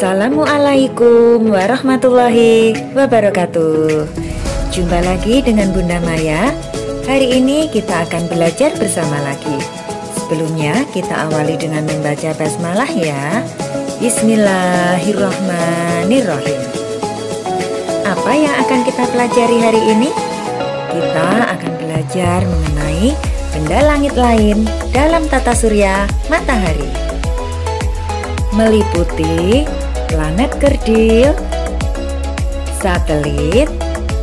Assalamualaikum warahmatullahi wabarakatuh. Jumpa lagi dengan Bunda Maya. Hari ini kita akan belajar bersama lagi. Sebelumnya kita awali dengan membaca basmalah ya. Bismillahirrahmanirrahim. Apa yang akan kita pelajari hari ini? Kita akan belajar mengenai benda langit lain dalam tata surya matahari, meliputi planet kerdil, satelit,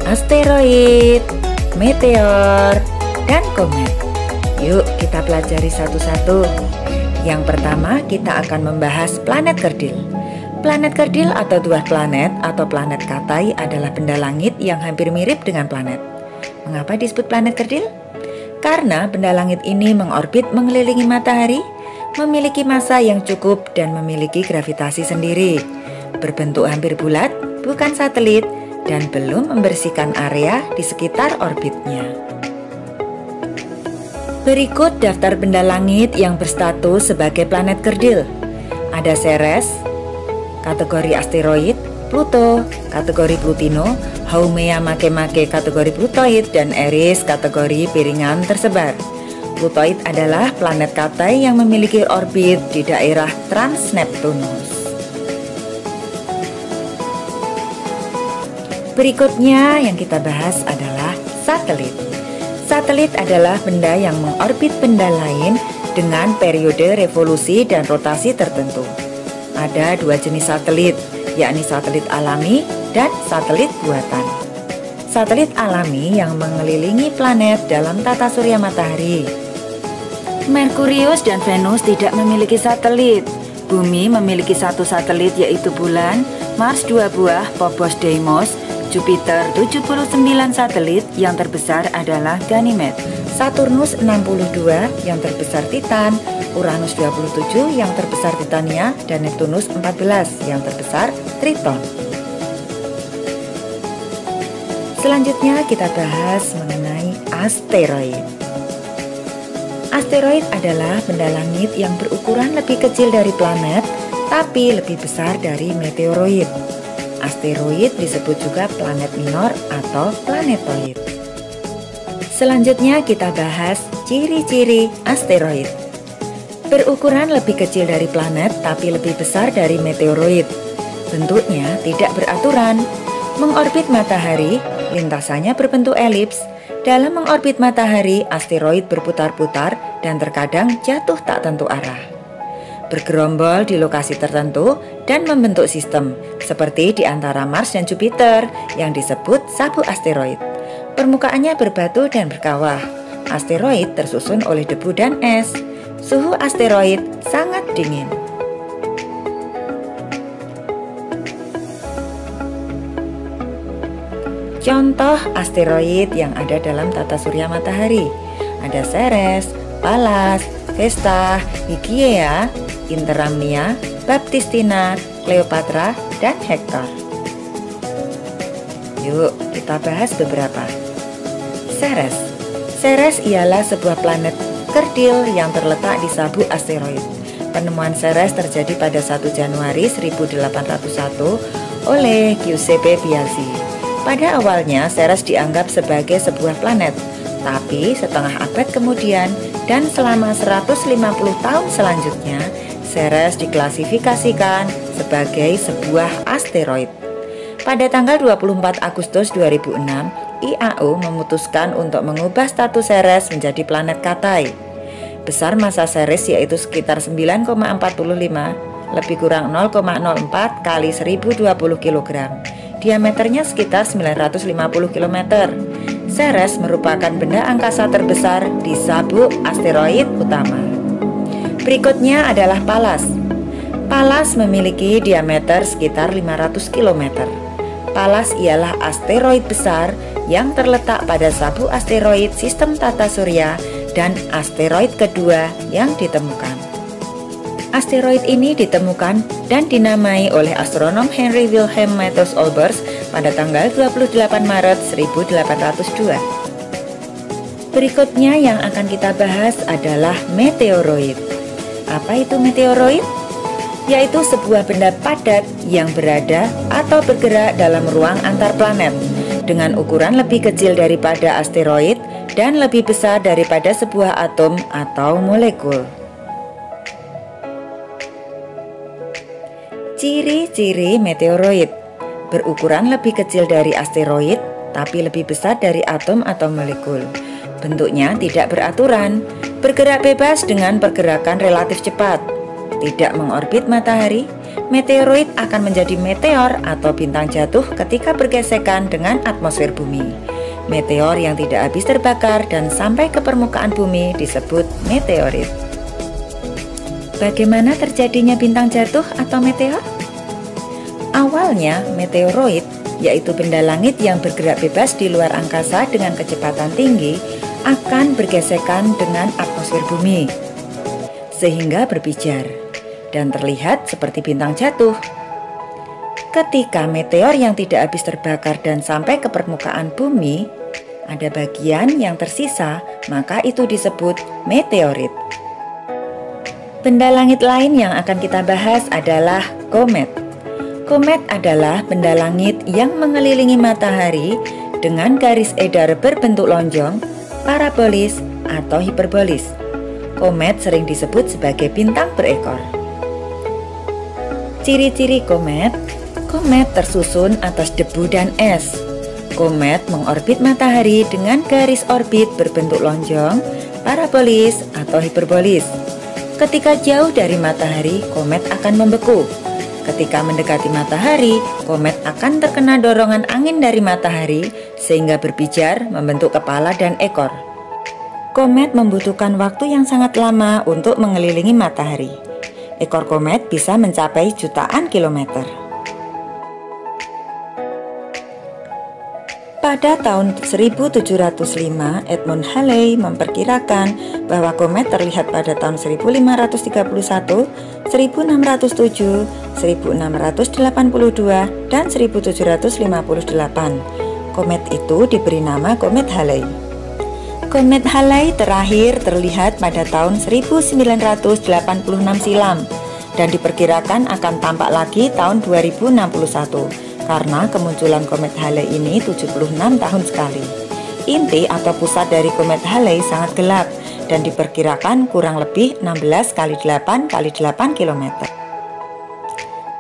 asteroid, meteor, dan komet. Yuk kita pelajari satu-satu. Yang pertama kita akan membahas planet kerdil. Planet kerdil atau dwarf planet atau planet Katai adalah benda langit yang hampir mirip dengan planet. Mengapa disebut planet kerdil? Karena benda langit ini mengorbit mengelilingi matahari, memiliki massa yang cukup dan memiliki gravitasi sendiri, berbentuk hampir bulat, bukan satelit, dan belum membersihkan area di sekitar orbitnya. Berikut daftar benda langit yang berstatus sebagai planet kerdil. Ada Ceres, kategori asteroid, Pluto, kategori Plutino, Haumea Makemake, kategori Plutoid, dan Eris, kategori piringan tersebar. Plutoid adalah planet Katai yang memiliki orbit di daerah Trans-Neptunus. Berikutnya yang kita bahas adalah satelit. Satelit adalah benda yang mengorbit benda lain dengan periode revolusi dan rotasi tertentu. Ada dua jenis satelit, yakni satelit alami dan satelit buatan. Satelit alami yang mengelilingi planet dalam tata surya matahari. Merkurius dan Venus tidak memiliki satelit. Bumi memiliki satu satelit yaitu bulan, Mars 2 buah, Phobos, Deimos, Jupiter 79 satelit, yang terbesar adalah Ganymede, Saturnus 62, yang terbesar Titan, Uranus 27, yang terbesar Titania, dan Neptunus 14, yang terbesar Triton. Selanjutnya kita bahas mengenai asteroid. Asteroid adalah benda langit yang berukuran lebih kecil dari planet, tapi lebih besar dari meteoroid. Asteroid disebut juga planet minor atau planetoid. Selanjutnya kita bahas ciri-ciri asteroid. Berukuran lebih kecil dari planet, tapi lebih besar dari meteoroid. Bentuknya tidak beraturan. Mengorbit matahari, lintasannya berbentuk elips. Dalam mengorbit matahari, asteroid berputar-putar dan terkadang jatuh tak tentu arah. Bergerombol di lokasi tertentu dan membentuk sistem, seperti di antara Mars dan Jupiter yang disebut sabuk asteroid. Permukaannya berbatu dan berkawah. Asteroid tersusun oleh debu dan es. Suhu asteroid sangat dingin. Contoh asteroid yang ada dalam tata surya matahari. Ada Ceres, Pallas, Vesta, Hygiea, Interamnia, Baptistina, Cleopatra, dan Hector. Yuk kita bahas beberapa. Ceres. Ceres ialah sebuah planet kerdil yang terletak di sabuk asteroid. Penemuan Ceres terjadi pada 1 Januari 1801 oleh Giuseppe Biasi. Pada awalnya Ceres dianggap sebagai sebuah planet, tapi setengah abad kemudian dan selama 150 tahun selanjutnya, Ceres diklasifikasikan sebagai sebuah asteroid. Pada tanggal 24 Agustus 2006, IAU memutuskan untuk mengubah status Ceres menjadi planet Katai. Besar massa Ceres yaitu sekitar 9,45 lebih kurang 0,04 kali 1020 kg. Diameternya sekitar 950 km. Ceres merupakan benda angkasa terbesar di sabuk asteroid utama. Berikutnya adalah Pallas. Pallas memiliki diameter sekitar 500 km. Pallas ialah asteroid besar yang terletak pada sabuk asteroid sistem tata surya dan asteroid kedua yang ditemukan. Asteroid ini ditemukan dan dinamai oleh astronom Henry Wilhelm Mathews Olbers pada tanggal 28 Maret 1802. Berikutnya yang akan kita bahas adalah meteoroid. Apa itu meteoroid? yaitu sebuah benda padat yang berada atau bergerak dalam ruang antar planet dengan ukuran lebih kecil daripada asteroid dan lebih besar daripada sebuah atom atau molekul. Ciri-ciri meteoroid: berukuran lebih kecil dari asteroid, tapi lebih besar dari atom atau molekul. Bentuknya tidak beraturan, bergerak bebas dengan pergerakan relatif cepat, tidak mengorbit matahari. Meteoroid akan menjadi meteor atau bintang jatuh ketika bergesekan dengan atmosfer bumi. Meteor yang tidak habis terbakar dan sampai ke permukaan bumi disebut meteorit. Bagaimana terjadinya bintang jatuh atau meteor? Awalnya, meteoroid, yaitu benda langit yang bergerak bebas di luar angkasa dengan kecepatan tinggi, akan bergesekan dengan atmosfer bumi, sehingga berpijar dan terlihat seperti bintang jatuh. Ketika meteor yang tidak habis terbakar dan sampai ke permukaan bumi, ada bagian yang tersisa, maka itu disebut meteorit. Benda langit lain yang akan kita bahas adalah komet. Komet adalah benda langit yang mengelilingi matahari dengan garis edar berbentuk lonjong, parabolis, atau hiperbolis. Komet sering disebut sebagai bintang berekor. Ciri-ciri komet: komet tersusun atas debu dan es. Komet mengorbit matahari dengan garis orbit berbentuk lonjong, parabolis, atau hiperbolis. Ketika jauh dari matahari, komet akan membeku. Ketika mendekati matahari, komet akan terkena dorongan angin dari matahari sehingga berpijar membentuk kepala dan ekor. Komet membutuhkan waktu yang sangat lama untuk mengelilingi matahari. Ekor komet bisa mencapai jutaan kilometer. Pada tahun 1705, Edmund Halley memperkirakan bahwa komet terlihat pada tahun 1531, 1607, 1682, dan 1758. Komet itu diberi nama komet Halley. Komet Halley terakhir terlihat pada tahun 1986 silam dan diperkirakan akan tampak lagi tahun 2061 karena kemunculan komet Halley ini 76 tahun sekali. Inti atau pusat dari komet Halley sangat gelap dan diperkirakan kurang lebih 16 kali 8 kali 8 km.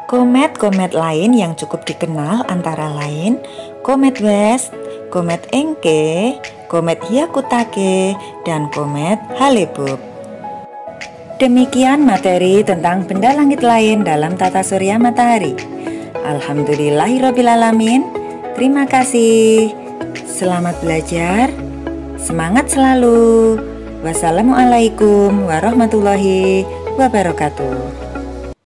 Komet-komet lain yang cukup dikenal antara lain komet West, komet Encke, komet Hyakutake, dan komet Hale-bopp. Demikian materi tentang benda langit lain dalam tata surya matahari. Alhamdulillahirrabbilalamin. Terima kasih. Selamat belajar. Semangat selalu. Wassalamualaikum warahmatullahi wabarakatuh.